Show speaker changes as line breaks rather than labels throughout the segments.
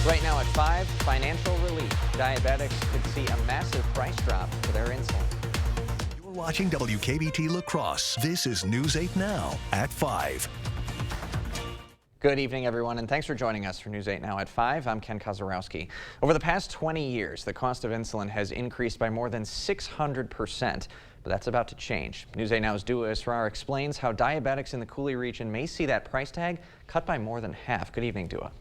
Right now at 5, financial relief. Diabetics could see a massive price drop for their insulin.
You're watching WKBT La Crosse. This is News 8 Now at 5.
Good evening, everyone, and thanks for joining us for News 8 Now at 5. I'm Ken Kozarowski. Over the past 20 years, the cost of insulin has increased by more than 600%, but that's about to change. News 8 Now's Dua Israr explains how diabetics in the Coulee region may see that price tag cut by more than half. Good evening, Dua.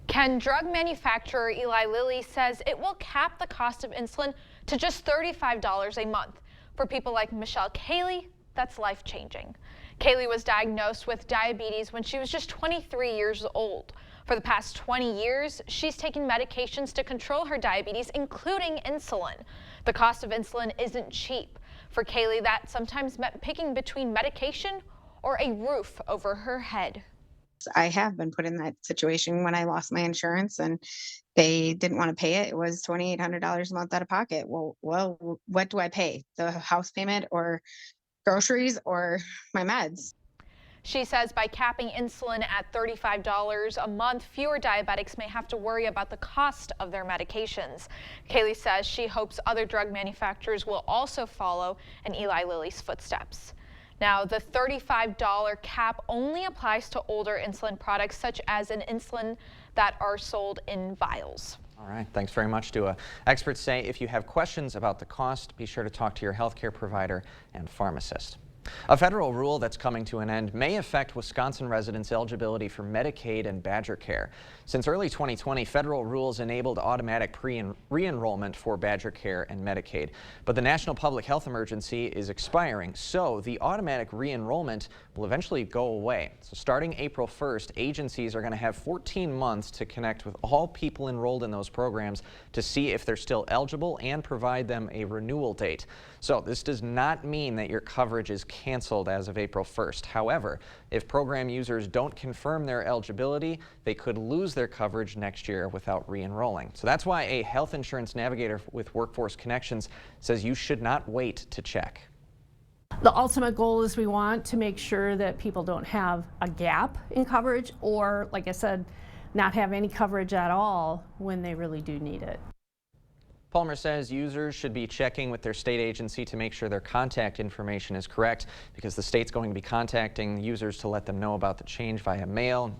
Ken, drug manufacturer Eli Lilly says it will cap the cost of insulin to just $35 a month. For people like Michelle Cayley, that's life-changing. Cayley was diagnosed with diabetes when she was just 23 years old. For the past 20 years, she's taken medications to control her diabetes, including insulin. The cost of insulin isn't cheap. For Cayley, that sometimes meant picking between medication or a roof over her head.
I have been put in that situation when I lost my insurance and they didn't want to pay it. It was $2,800 a month out of pocket. Well, what do I pay? The house payment or groceries or my meds?
She says by capping insulin at $35 a month, fewer diabetics may have to worry about the cost of their medications. Cayley says she hopes other drug manufacturers will also follow in Eli Lilly's footsteps. Now, the $35 cap only applies to older insulin products, such as an insulin that are sold in vials.
All right, thanks very much, Dua. Experts say if you have questions about the cost, be sure to talk to your healthcare provider and pharmacist. A federal rule that's coming to an end may affect Wisconsin residents' eligibility for Medicaid and Badger Care. Since early 2020, federal rules enabled automatic re-enrollment for Badger Care and Medicaid. But the national public health emergency is expiring, so the automatic re-enrollment will eventually go away. So starting April 1st, agencies are going to have 14 months to connect with all people enrolled in those programs to see if they're still eligible and provide them a renewal date. So this does not mean that your coverage is canceled as of April 1st. However, if program users don't confirm their eligibility, they could lose their coverage next year without re-enrolling. So that's why a health insurance navigator with Workforce Connections says you should not wait to check.
The ultimate goal is we want to make sure that people don't have a gap in coverage or, like I said, not have any coverage at all when they really do need it.
Palmer says users should be checking with their state agency to make sure their contact information is correct, because the state's going to be contacting users to let them know about the change via mail,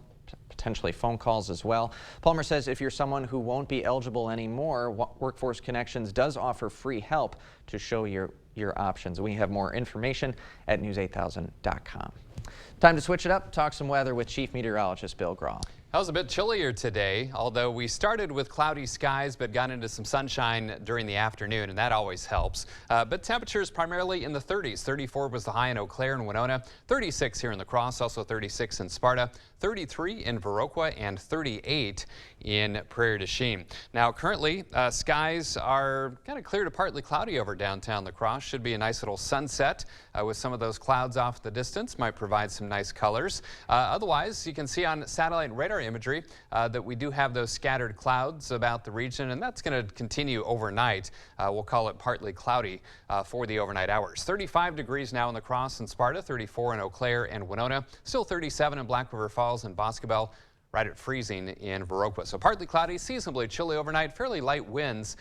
potentially phone calls as well. Palmer says if you're someone who won't be eligible anymore, Workforce Connections does offer free help to show your options. We have more information at news8000.com. Time to switch it up, talk some weather with Chief Meteorologist Bill Grahl.
It was a bit chillier today, although we started with cloudy skies but got into some sunshine during the afternoon, and that always helps. But temperatures primarily in the 30s. 34 was the high in Eau Claire and Winona, 36 here in La Crosse, also 36 in Sparta, 33 in Viroqua, and 38 in Prairie du Chien. Now currently skies are kind of clear to partly cloudy over downtown La Crosse. Should be a nice little sunset with some of those clouds off the distance, might provide some nice colors. Otherwise, you can see on satellite radar imagery that we do have those scattered clouds about the region, and that's going to continue overnight. We'll call it partly cloudy for the overnight hours. 35 degrees now in La Crosse and Sparta, 34 in Eau Claire and Winona, still 37 in Black River Falls and Boscobel, right at freezing in Viroqua. So partly cloudy, seasonably chilly overnight, fairly light winds,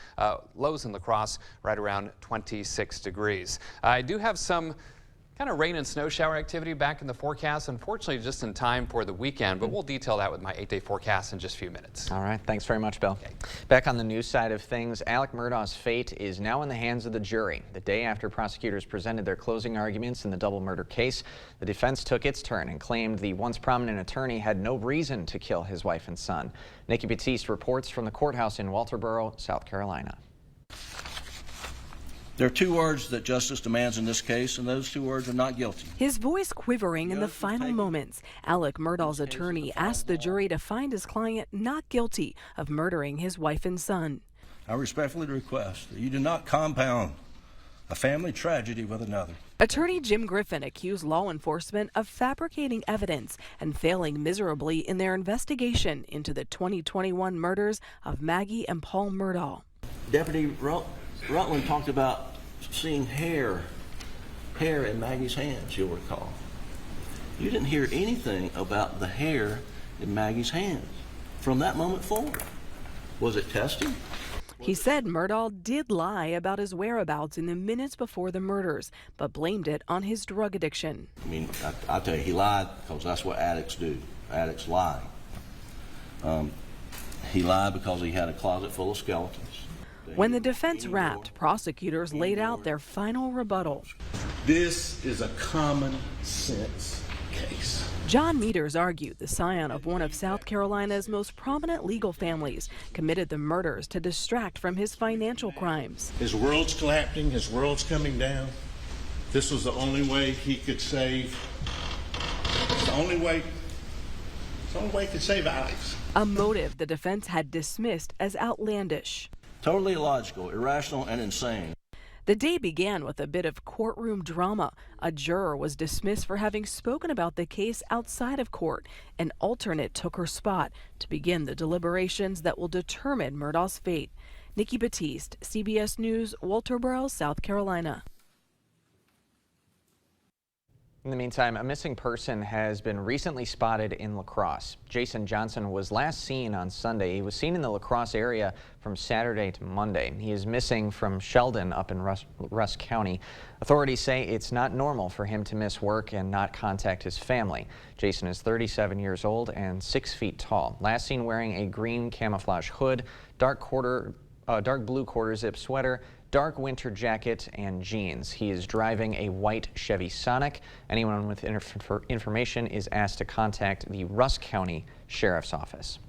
lows in La Crosse right around 26 degrees. I do have some kind of rain and snow shower activity back in the forecast, unfortunately just in time for the weekend, but we'll detail that with my 8-day forecast in just a few minutes.
All right, thanks very much, Bill. Okay. Back on the news side of things, Alec Murdaugh's fate is now in the hands of the jury. The day after prosecutors presented their closing arguments in the double murder case, the defense took its turn and claimed the once prominent attorney had no reason to kill his wife and son. Nikki Batiste reports from the courthouse in Walterboro, South Carolina.
There are two words that justice demands in this case, and those two words are not guilty.
His voice quivering in the final moments, Alec Murdaugh's attorney asked the jury to find his client not guilty of murdering his wife and son.
I respectfully request that you do not compound a family tragedy with another.
Attorney Jim Griffin accused law enforcement of fabricating evidence and failing miserably in their investigation into the 2021 murders of Maggie and Paul Murdaugh.
Deputy Rutland talked about seeing hair in Maggie's hands, you'll recall. You didn't hear anything about the hair in Maggie's hands from that moment forward. Was it testing?
He said Murdahl did lie about his whereabouts in the minutes before the murders, but blamed it on his drug addiction.
I mean, I tell you, he lied because that's what addicts do. Addicts lie. He lied because he had a closet full of skeletons.
When the defense wrapped, prosecutors laid out their final rebuttal.
This is a common sense case.
John Meters argued the scion of one of South Carolina's most prominent legal families committed the murders to distract from his financial crimes.
His world's collapsing, his world's coming down. This was the only way he could save. It's the only way he could save Alex.
A motive the defense had dismissed as outlandish.
Totally illogical, irrational, and insane.
The day began with a bit of courtroom drama. A juror was dismissed for having spoken about the case outside of court. An alternate took her spot to begin the deliberations that will determine Murdahl's fate. Nikki Batiste, CBS News, Walterboro, South Carolina.
In the meantime, a missing person has been recently spotted in La Crosse. Jason Johnson was last seen on Sunday. He was seen in the La Crosse area from Saturday to Monday. He is missing from Sheldon up in Rusk County. Authorities say it's not normal for him to miss work and not contact his family. Jason is 37 years old and 6 feet tall. Last seen wearing a green camouflage hood, dark blue quarter-zip sweater, dark winter jacket, and jeans. He is driving a white Chevy Sonic. Anyone with information is asked to contact the Rusk County Sheriff's Office.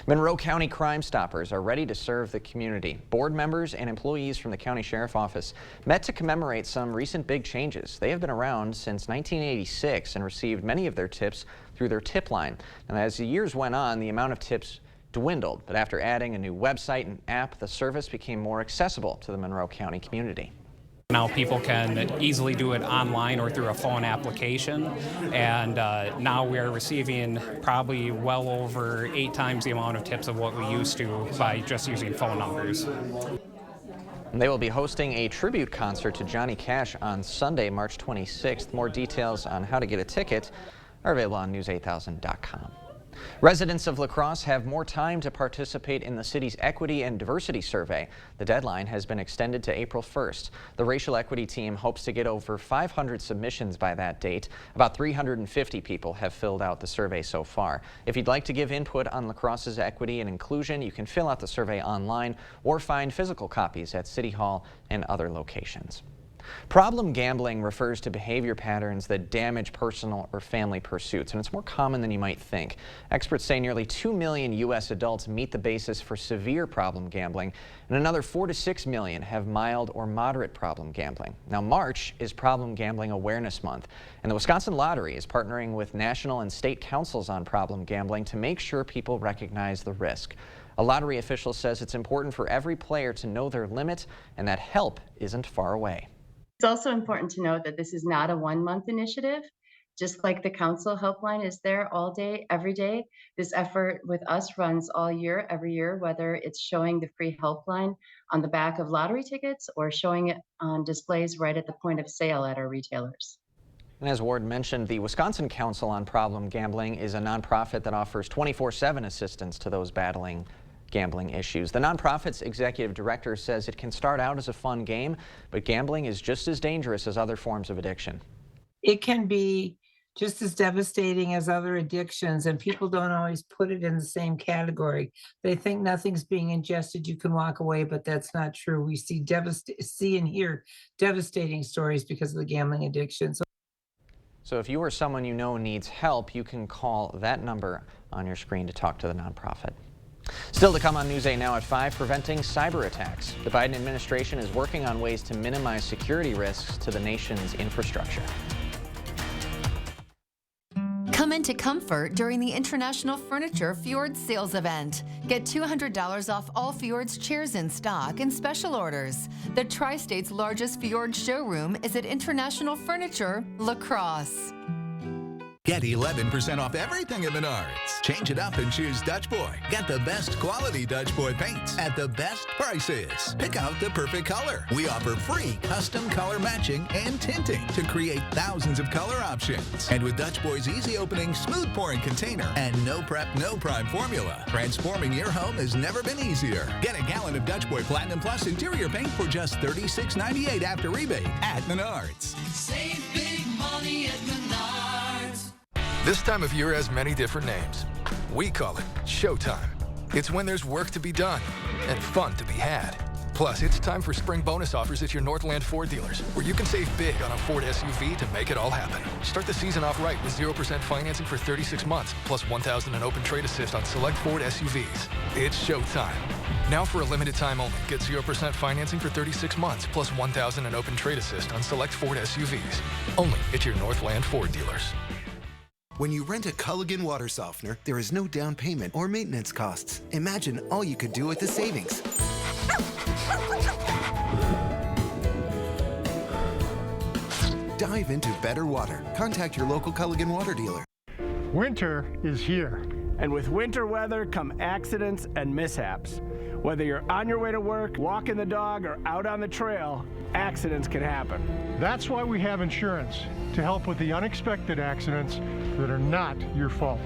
Monroe County Crime Stoppers are ready to serve the community. Board members and employees from the County Sheriff's Office met to commemorate some recent big changes. They have been around since 1986 and received many of their tips through their tip line. And as the years went on, the amount of tips dwindled, but after adding a new website and app, the service became more accessible to the Monroe County community.
Now people can easily do it online or through a phone application, and now we're receiving probably well over 8 times the amount of tips of what we used to by just using phone numbers.
And they will be hosting a tribute concert to Johnny Cash on Sunday, March 26th. More details on how to get a ticket are available on news8000.com. Residents of La Crosse have more time to participate in the city's Equity and Diversity Survey. The deadline has been extended to April 1st. The Racial Equity team hopes to get over 500 submissions by that date. About 350 people have filled out the survey so far. If you'd like to give input on La Crosse's equity and inclusion, you can fill out the survey online or find physical copies at City Hall and other locations. Problem gambling refers to behavior patterns that damage personal or family pursuits, and it's more common than you might think. Experts say nearly 2 million U.S. adults meet the basis for severe problem gambling, and another 4 to 6 million have mild or moderate problem gambling. Now, March is Problem Gambling Awareness Month, and the Wisconsin Lottery is partnering with national and state councils on problem gambling to make sure people recognize the risk. A lottery official says it's important for every player to know their limit and that help isn't far away.
It's also important to note that this is not a 1-month initiative. Just like the council helpline is there all day, every day, this effort with us runs all year, every year, whether it's showing the free helpline on the back of lottery tickets or showing it on displays right at the point of sale at our retailers.
And as Ward mentioned, the Wisconsin Council on Problem Gambling is a nonprofit that offers 24/7 assistance to those battling gambling issues. The nonprofit's executive director says it can start out as a fun game, but gambling is just as dangerous as other forms of addiction.
It can be just as devastating as other addictions, and people don't always put it in the same category. They think nothing's being ingested, you can walk away, but that's not true. We see and hear devastating stories because of the gambling addiction.
So if you or someone you know needs help, you can call that number on your screen to talk to the nonprofit. Still to come on News 8 Now at 5, preventing cyber attacks. The Biden administration is working on ways to minimize security risks to the nation's infrastructure.
Come into comfort during the International Furniture Fjord Sales Event. Get $200 off all Fjord's chairs in stock and special orders. The Tri-State's largest Fjord showroom is at International Furniture, La Crosse.
Get 11% off everything at Menards. Change it up and choose Dutch Boy. Get the best quality Dutch Boy paints at the best prices. Pick out the perfect color. We offer free custom color matching and tinting to create thousands of color options. And with Dutch Boy's easy opening, smooth pouring container and no prep, no prime formula, transforming your home has never been easier. Get a gallon of Dutch Boy Platinum Plus interior paint for just $36.98 after rebate at Menards.
Save big money at Menards.
This time of year has many different names. We call it Showtime. It's when there's work to be done and fun to be had. Plus, it's time for spring bonus offers at your Northland Ford dealers, where you can save big on a Ford SUV to make it all happen. Start the season off right with 0% financing for 36 months, plus $1,000 in open trade assist on select Ford SUVs. It's showtime. Now for a limited time only, get 0% financing for 36 months, plus $1,000 in open trade assist on select Ford SUVs. Only at your Northland Ford dealers.
When you rent a Culligan water softener, there is no down payment or maintenance costs. Imagine all you could do with the savings. Dive into better water. Contact your local Culligan water dealer.
Winter is here, and with winter weather come accidents and mishaps. Whether you're on your way to work, walking the dog, or out on the trail, accidents can happen. That's why we have insurance, to help with the unexpected accidents that are not your fault.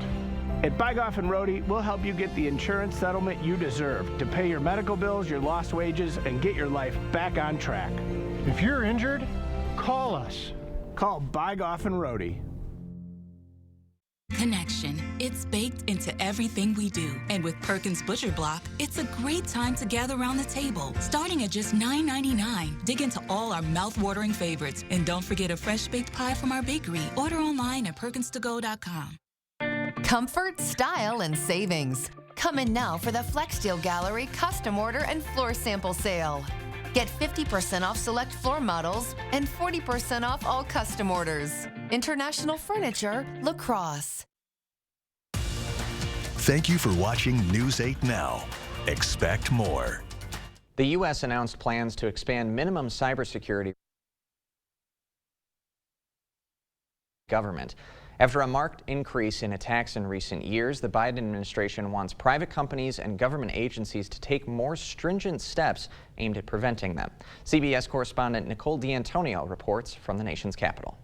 At Bygoff and Rohde, we'll help you get the insurance settlement you deserve to pay your medical bills, your lost wages, and get your life back on track. If you're injured, call us. Call Bygoff and Rohde.
Connection. It's baked into everything we do. And with Perkins Butcher Block, it's a great time to gather around the table. Starting at just $9.99. Dig into all our mouth-watering favorites. And don't forget a fresh baked pie from our bakery. Order online at perkinstogo.com.
Comfort, style, and savings. Come in now for the FlexSteel Gallery custom order and floor sample sale. Get 50% off select floor models and 40% off all custom orders. International Furniture, La Crosse.
Thank you for watching News 8 Now. Expect more.
The U.S. announced plans to expand minimum cybersecurity government. After a marked increase in attacks in recent years, the Biden administration wants private companies and government agencies to take more stringent steps aimed at preventing them. CBS correspondent Nicole D'Antonio reports from the nation's capital.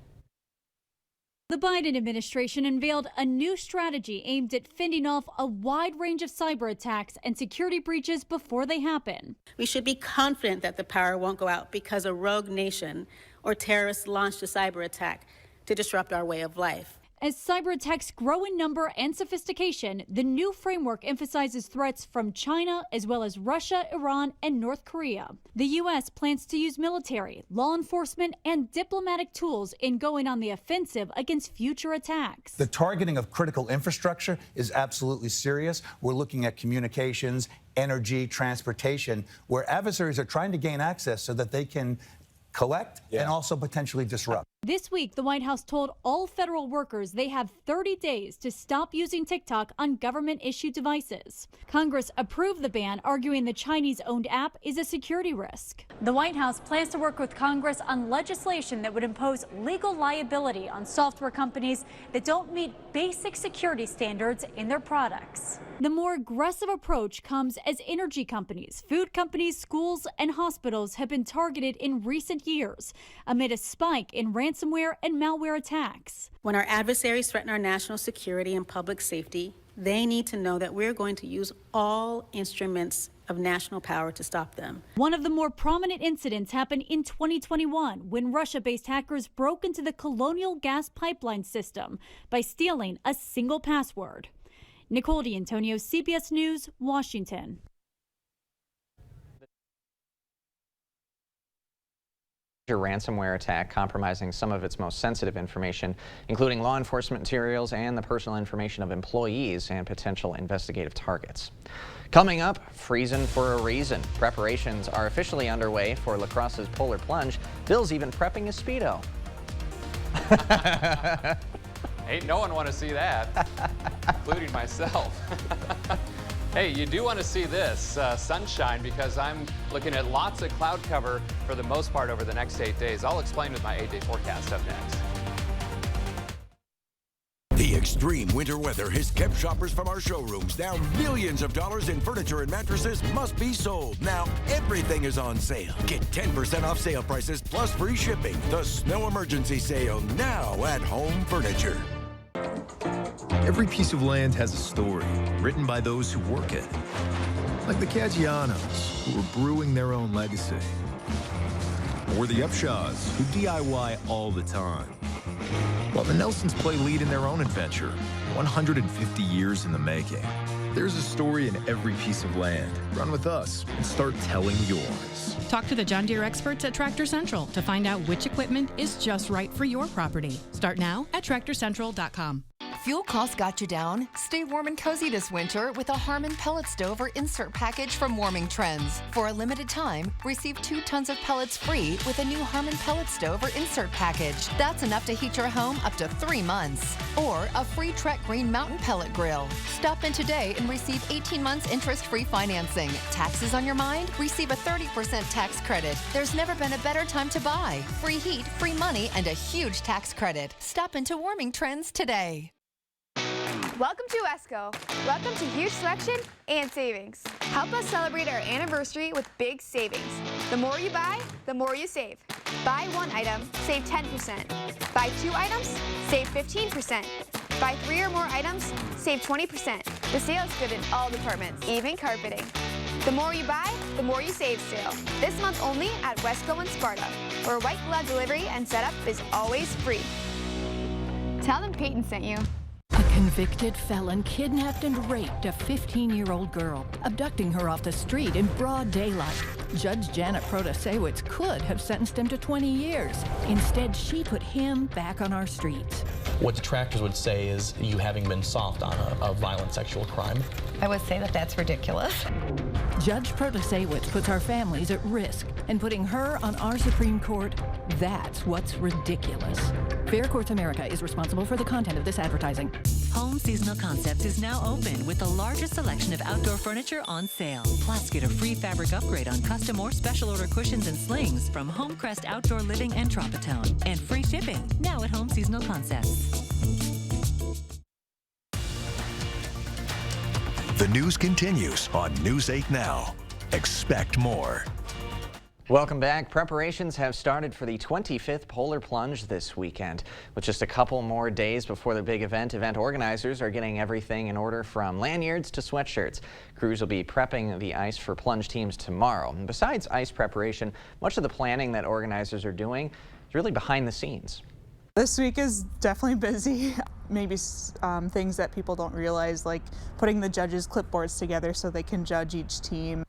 The Biden administration unveiled a new strategy aimed at fending off a wide range of cyber attacks and security breaches before they happen.
We should be confident that the power won't go out because a rogue nation or terrorists launched a cyber attack to disrupt our way of life.
As cyber attacks grow in number and sophistication, the new framework emphasizes threats from China as well as Russia, Iran, and North Korea. The U.S. plans to use military, law enforcement, and diplomatic tools in going on the offensive against future attacks.
The targeting of critical infrastructure is absolutely serious. We're looking at communications, energy, transportation, where adversaries are trying to gain access so that they can collect and also potentially disrupt.
This week, the White House told all federal workers they have 30 days to stop using TikTok on government-issued devices. Congress approved the ban, arguing the Chinese-owned app is a security risk. The White House plans to work with Congress on legislation that would impose legal liability on software companies that don't meet basic security standards in their products. The more aggressive approach comes as energy companies, food companies, schools, and hospitals have been targeted in recent years amid a spike in ransomware and malware attacks.
When our adversaries threaten our national security and public safety, they need to know that we're going to use all instruments of national power to stop them.
One of the more prominent incidents happened in 2021 when Russia-based hackers broke into the Colonial gas pipeline system by stealing a single password. Nicole D'Antonio, CBS News, Washington.
Ransomware attack compromising some of its most sensitive information, including law enforcement materials and the personal information of employees and potential investigative targets. Coming up, freezing for a reason. Preparations are officially underway for La Crosse's Polar Plunge. Bill's even prepping a Speedo.
Ain't no one want to see that, including myself. Hey, you do want to see this sunshine, because I'm looking at lots of cloud cover for the most part over the next 8 days. I'll explain with my 8-day forecast up next.
Extreme winter weather has kept shoppers from our showrooms. Now millions of dollars in furniture and mattresses must be sold. Now everything is on sale. Get 10% off sale prices plus free shipping. The snow emergency sale now at Home Furniture.
Every piece of land has a story written by those who work it. Like the Caggianos, who are brewing their own legacy. Or the Upshaws, who DIY all the time. While the Nelsons play lead in their own adventure, 150 years in the making. There's a story in every piece of land. Run with us and start telling yours.
Talk to the John Deere experts at Tractor Central to find out which equipment is just right for your property. Start now at TractorCentral.com.
Fuel costs got you down? Stay warm and cozy this winter with a Harmon pellet stove or insert package from Warming Trends. For a limited time, receive 2 tons of pellets free with a new Harmon pellet stove or insert package. That's enough to heat your home up to 3 months. Or a free Trek Green Mountain pellet grill. Stop in today and receive 18 months interest-free financing. Taxes on your mind? Receive a 30% tax credit. There's never been a better time to buy. Free heat, free money, and a huge tax credit. Stop into Warming Trends today.
Welcome to Wesco. Welcome to huge selection and savings. Help us celebrate our anniversary with big savings. The more you buy, the more you save. Buy 1 item, save 10%. Buy 2 items, save 15%. Buy 3 or more items, save 20%. The sale is good in all departments, even carpeting. The more you buy, the more you save sale. This month only at Wesco and Sparta, where white glove delivery and setup is always free. Tell them Peyton sent you.
A convicted felon kidnapped and raped a 15-year-old girl, abducting her off the street in broad daylight. Judge Janet Protasewicz could have sentenced him to 20 years. Instead, she put him back on our streets.
What detractors would say is you having been soft on a violent sexual crime.
I would say that that's ridiculous. Judge Protasewicz puts our families at risk, and putting her on our Supreme Court, that's what's ridiculous. Fair Courts America is responsible for the content of this advertising.
Home Seasonal Concepts is now open with the largest selection of outdoor furniture on sale. Plus, get a free fabric upgrade on custom or special order cushions and slings from Homecrest Outdoor Living and Tropitone. And free shipping now at Home Seasonal Concepts.
The news continues on News 8 Now. Expect more.
Welcome back. Preparations have started for the 25th Polar Plunge this weekend. With just a couple more days before the big event organizers are getting everything in order from lanyards to sweatshirts. Crews will be prepping the ice for plunge teams tomorrow. And besides ice preparation, much of the planning that organizers are doing is really behind the scenes.
This week is definitely busy. Maybe things that people don't realize, like putting the judges' clipboards together so they can judge each team.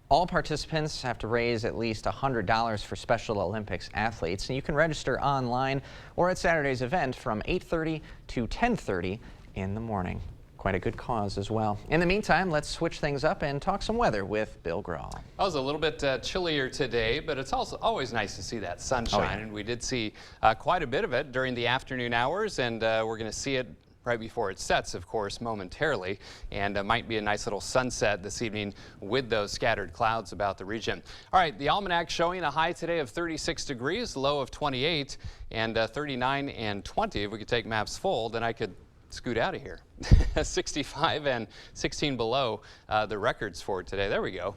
All participants have to raise at least $100 for Special Olympics athletes, and you can register online or at Saturday's event from 8:30 to 10:30 in the morning. Quite a good cause as well. In the meantime, let's switch things up and talk some weather with Bill Grahl.
It was a little bit chillier today, but it's also always nice to see that sunshine, and we did see quite a bit of it during the afternoon hours, and we're going to see it right before it sets, of course, momentarily, and might be a nice little sunset this evening with those scattered clouds about the region. All right, the almanac showing a high today of 36 degrees, low of 28, and 39 and 20. If we could take maps full, then I could scoot out of here. 65 and 16 below the records for today. There we go.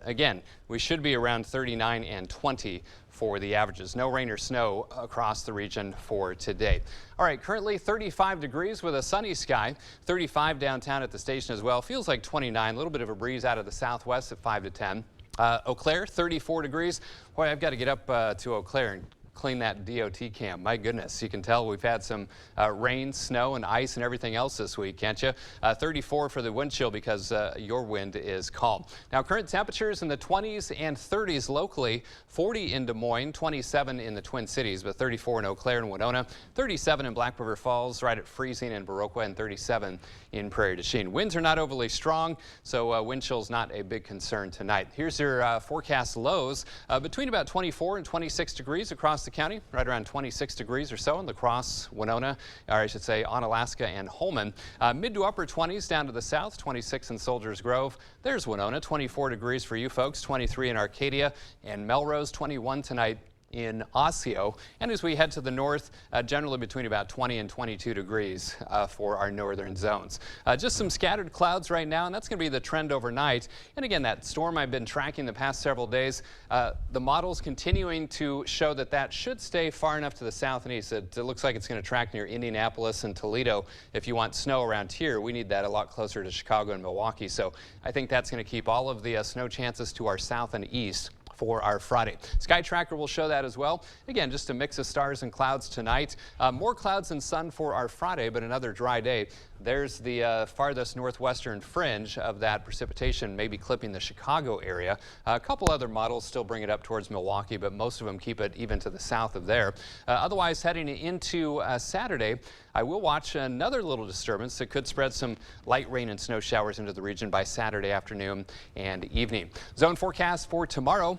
Again, we should be around 39 and 20 for the averages. No rain or snow across the region for today. All right, currently 35 degrees with a sunny sky. 35 downtown at the station as well. Feels like 29. A little bit of a breeze out of the southwest at 5 to 10. Eau Claire, 34 degrees. Boy, I've got to get up to Eau Claire and clean that DOT cam. My goodness, you can tell we've had some rain, snow, and ice and everything else this week, can't you? 34 for the wind chill because your wind is calm. Now, current temperatures in the 20s and 30s locally, 40 in Des Moines, 27 in the Twin Cities, but 34 in Eau Claire and Winona, 37 in Black River Falls, right at freezing in Viroqua, and 37 in Prairie du Chien. Winds are not overly strong, so wind chill's not a big concern tonight. Here's your forecast lows between about 24 and 26 degrees across the county, right around 26 degrees or so in La Crosse, Winona, or I should say Onalaska and Holman. Mid to upper 20s down to the south, 26 in Soldiers Grove. There's Winona, 24 degrees for you folks, 23 in Arcadia and Melrose, 21 tonight in Osseo. And as we head to the north, generally between about 20 and 22 degrees for our northern zones. Just some scattered clouds right now, and that's going to be the trend overnight. And again, that storm I've been tracking the past several days, the model's continuing to show that that should stay far enough to the south and east. It looks like it's going to track near Indianapolis and Toledo. If you want snow around here, we need that a lot closer to Chicago and Milwaukee. So I think that's going to keep all of the snow chances to our south and east for our Friday. Sky Tracker will show that as well. Again, just a mix of stars and clouds tonight. More clouds and sun for our Friday, but another dry day. There's the farthest northwestern fringe of that precipitation, maybe clipping the Chicago area. A couple other models still bring it up towards Milwaukee, but most of them keep it even to the south of there. Otherwise, heading into Saturday, I will watch another little disturbance that could spread some light rain and snow showers into the region by Saturday afternoon and evening. Zone forecast for tomorrow.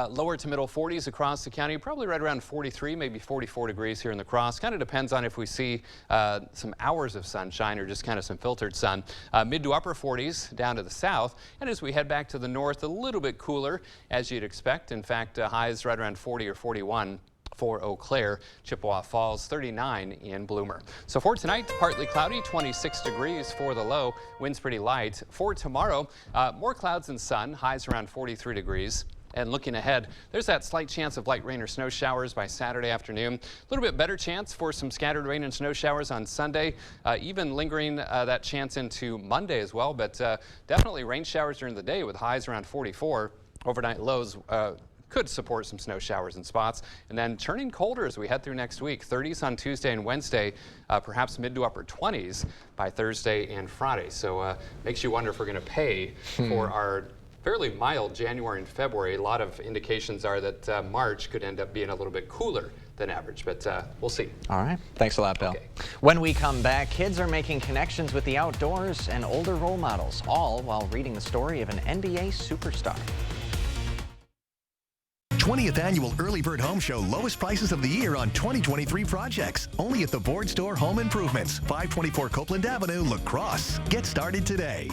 Lower to middle 40s across the county, probably right around 43, maybe 44 degrees here in the Cross. Kind of depends on if we see some hours of sunshine or just kind of some filtered sun. Mid to upper 40s down to the south. And as we head back to the north, a little bit cooler as you'd expect. In fact, highs right around 40 or 41. For Eau Claire, Chippewa Falls, 39 in Bloomer. So for tonight, partly cloudy, 26 degrees for the low, winds pretty light. For tomorrow, more clouds and sun, highs around 43 degrees. And looking ahead, there's that slight chance of light rain or snow showers by Saturday afternoon. A little bit better chance for some scattered rain and snow showers on Sunday, even lingering that chance into Monday as well. But definitely rain showers during the day with highs around 44. Overnight lows could support some snow showers in spots. And then turning colder as we head through next week. 30s on Tuesday and Wednesday, perhaps mid to upper 20s by Thursday and Friday. So makes you wonder if we're going to pay for our fairly mild January and February. A lot of indications are that March could end up being a little bit cooler than average, but we'll see.
All right. Thanks a lot, Bill.
Okay.
When we come back, kids are making connections with the outdoors and older role models, all while reading the story of an NBA superstar.
20th Annual Early Bird Home Show lowest prices of the year on 2023 projects. Only at the Ford Store Home Improvements, 524 Copeland Avenue, La Crosse. Get started today.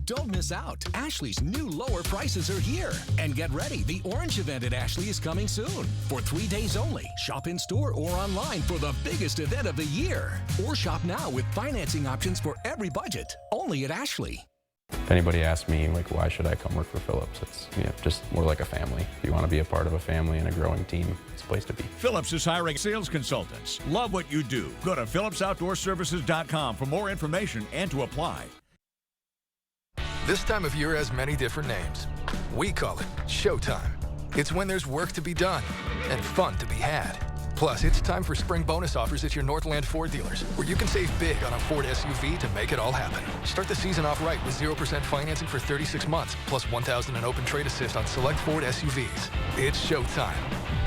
Don't miss out. Ashley's new lower prices are here. And get ready, the Orange event at Ashley is coming soon. For 3 days only. Shop in store or online for the biggest event of the year. Or shop now with financing options for every budget. Only at Ashley.
If anybody asks me, like, why should I come work for Phillips, it's just more like a family. If you want to be a part of a family and a growing team, it's a place to be.
Phillips is hiring sales consultants. Love what you do. Go to phillipsoutdoorservices.com for more information and to apply.
This time of year has many different names. We call it Showtime. It's when there's work to be done and fun to be had. Plus, it's time for spring bonus offers at your Northland Ford dealers, where you can save big on a Ford SUV to make it all happen. Start the season off right with 0% financing for 36 months, plus $1,000 in open trade assist on select Ford SUVs. It's showtime.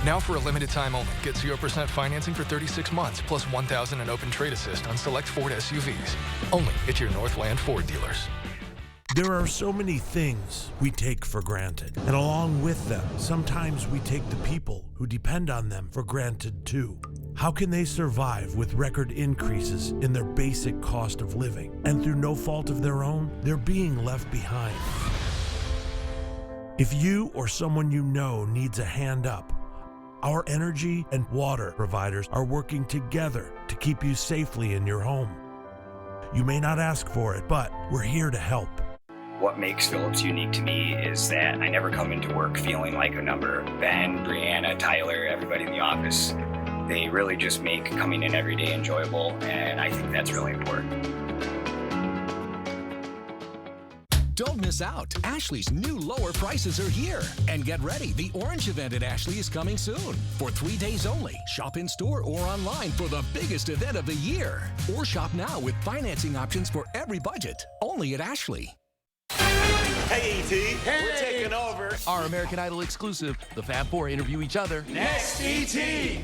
Now for a limited time only, get 0% financing for 36 months, plus $1,000 in open trade assist on select Ford SUVs. Only at your Northland Ford dealers.
There are so many things we take for granted, and along with them, sometimes we take the people who depend on them for granted too. How can they survive with record increases in their basic cost of living, and through no fault of their own, they're being left behind? If you or someone you know needs a hand up, our energy and water providers are working together to keep you safely in your home. You may not ask for it, but we're here to help.
What makes Phillips unique to me is that I never come into work feeling like a number. Ben, Brianna, Tyler, everybody in the office, they really just make coming in every day enjoyable, and I think that's really important.
Don't miss out. Ashley's new lower prices are here. And get ready, the Orange event at Ashley is coming soon. For 3 days only. Shop in store or online for the biggest event of the year. Or shop now with financing options for every budget. Only at Ashley.
Hey, E.T. Hey. We're taking over.
Our American Idol exclusive. The Fab Four interview each other.
Next, E.T.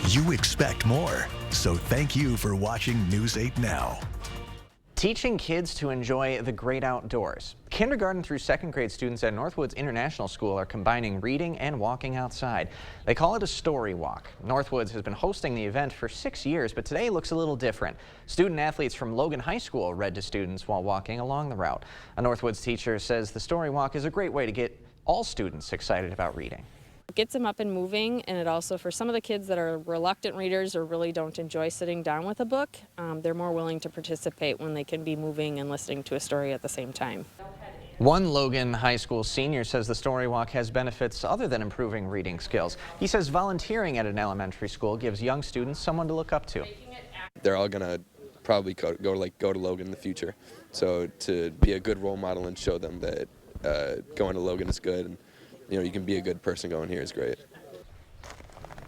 You expect more, so thank you for watching News 8 Now.
Teaching kids to enjoy the great outdoors. Kindergarten through second grade students at Northwoods International School are combining reading and walking outside. They call it a story walk. Northwoods has been hosting the event for 6 years, but today looks a little different. Student athletes from Logan High School read to students while walking along the route. A Northwoods teacher says the story walk is a great way to get all students excited about reading.
It gets them up and moving, and it also, for some of the kids that are reluctant readers or really don't enjoy sitting down with a book, they're more willing to participate when they can be moving and listening to a story at the same time.
One Logan High School senior says the story walk has benefits other than improving reading skills. He says volunteering at an elementary school gives young students someone to look up to.
They're all gonna probably go to Logan in the future. So to be a good role model and show them that going to Logan is good, and you can be a good person going here is great.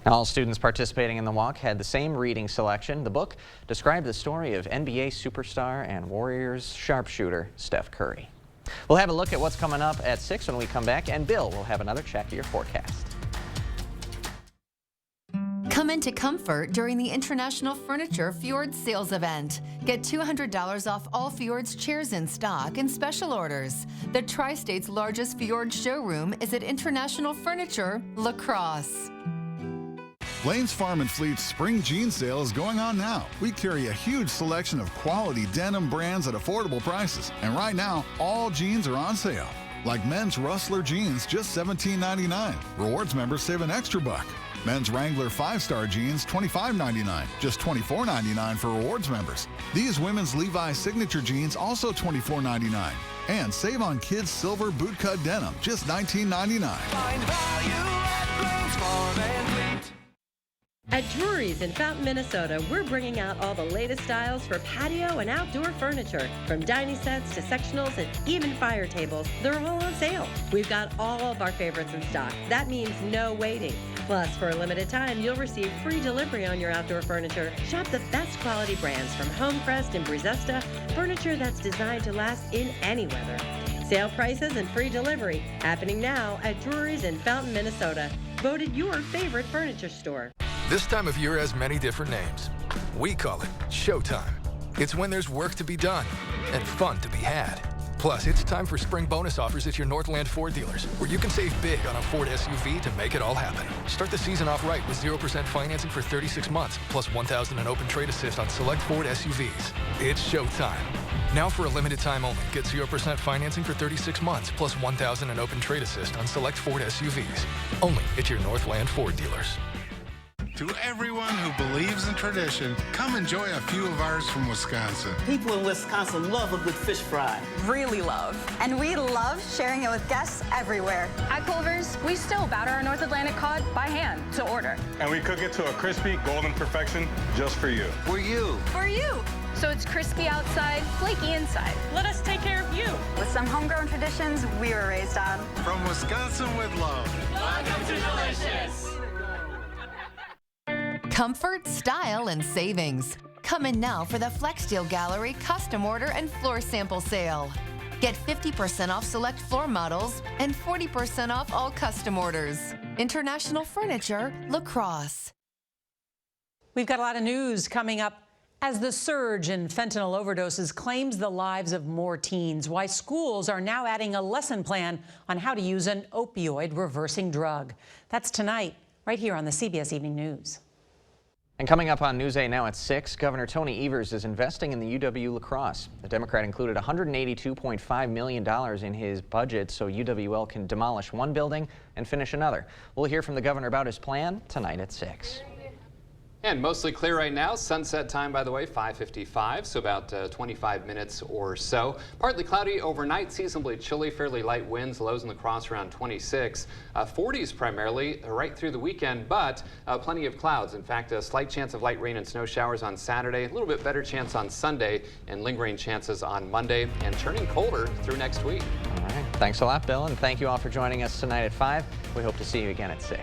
All students participating in the walk had the same reading selection. The book described the story of NBA superstar and Warriors sharpshooter Steph Curry. We'll have a look at what's coming up at 6 when we come back, and Bill will have another check of your forecast.
Come into Comfort during the International Furniture Fjord Sales Event. Get $200 off all Fjord's chairs in stock and special orders. The Tri-State's largest Fjord showroom is at International Furniture, La Crosse.
Lane's Farm and Fleet's spring jean sale is going on now. We carry a huge selection of quality denim brands at affordable prices. And right now, all jeans are on sale. Like men's Rustler jeans, just $17.99. Rewards members save an extra buck. Men's Wrangler 5-star jeans, $25.99, just $24.99 for rewards members. These women's Levi's signature jeans, also $24.99. And save on kids' silver bootcut denim, just $19.99.
Find value at Lane's Farm and Fleet.
At Drury's in Fountain, Minnesota, we're bringing out all the latest styles for patio and outdoor furniture. From dining sets to sectionals and even fire tables, they're all on sale. We've got all of our favorites in stock. That means no waiting. Plus, for a limited time, you'll receive free delivery on your outdoor furniture. Shop the best quality brands from Homecrest and Brizesta, furniture that's designed to last in any weather. Sale prices and free delivery happening now at Drury's in Fountain, Minnesota. Voted your favorite furniture store.
This time of year has many different names. We call it Showtime. It's when there's work to be done and fun to be had. Plus, it's time for spring bonus offers at your Northland Ford dealers, where you can save big on a Ford SUV to make it all happen. Start the season off right with 0% financing for 36 months, plus $1,000 in open trade assist on select Ford SUVs. It's showtime. Now for a limited time only, get 0% financing for 36 months, plus $1,000 in open trade assist on select Ford SUVs. Only at your Northland Ford dealers.
To everyone who believes in tradition, come enjoy a few of ours from Wisconsin.
People in Wisconsin love a good fish fry.
Really love. And we love sharing it with guests everywhere.
At Culver's, we still batter our North Atlantic cod by hand to order.
And we cook it to a crispy, golden perfection just for you.
For you.
For you. So it's crispy outside, flaky inside. Let us take care of you.
With some homegrown traditions we were raised on.
From Wisconsin with love.
Welcome to Delicious.
Comfort, style, and savings. Come in now for the Flexsteel Gallery custom order and floor sample sale. Get 50% off select floor models and 40% off all custom orders. International Furniture, La Crosse.
We've got a lot of news coming up as the surge in fentanyl overdoses claims the lives of more teens. Why schools are now adding a lesson plan on how to use an opioid reversing drug. That's tonight, right here on the CBS Evening News.
And coming up on News 8 now at 6, Governor Tony Evers is investing in the UW-La Crosse. The Democrat included $182.5 million in his budget so UWL can demolish one building and finish another. We'll hear from the governor about his plan tonight at 6.
And mostly clear right now. Sunset time, by the way, 5:55, so about 25 minutes or so. Partly cloudy overnight, seasonably chilly, fairly light winds, lows in La Crosse around 26. 40s primarily right through the weekend, but plenty of clouds. In fact, a slight chance of light rain and snow showers on Saturday, a little bit better chance on Sunday, and lingering chances on Monday, and turning colder through next week.
All right. Thanks a lot, Bill, and thank you all for joining us tonight at 5. We hope to see you again at 6.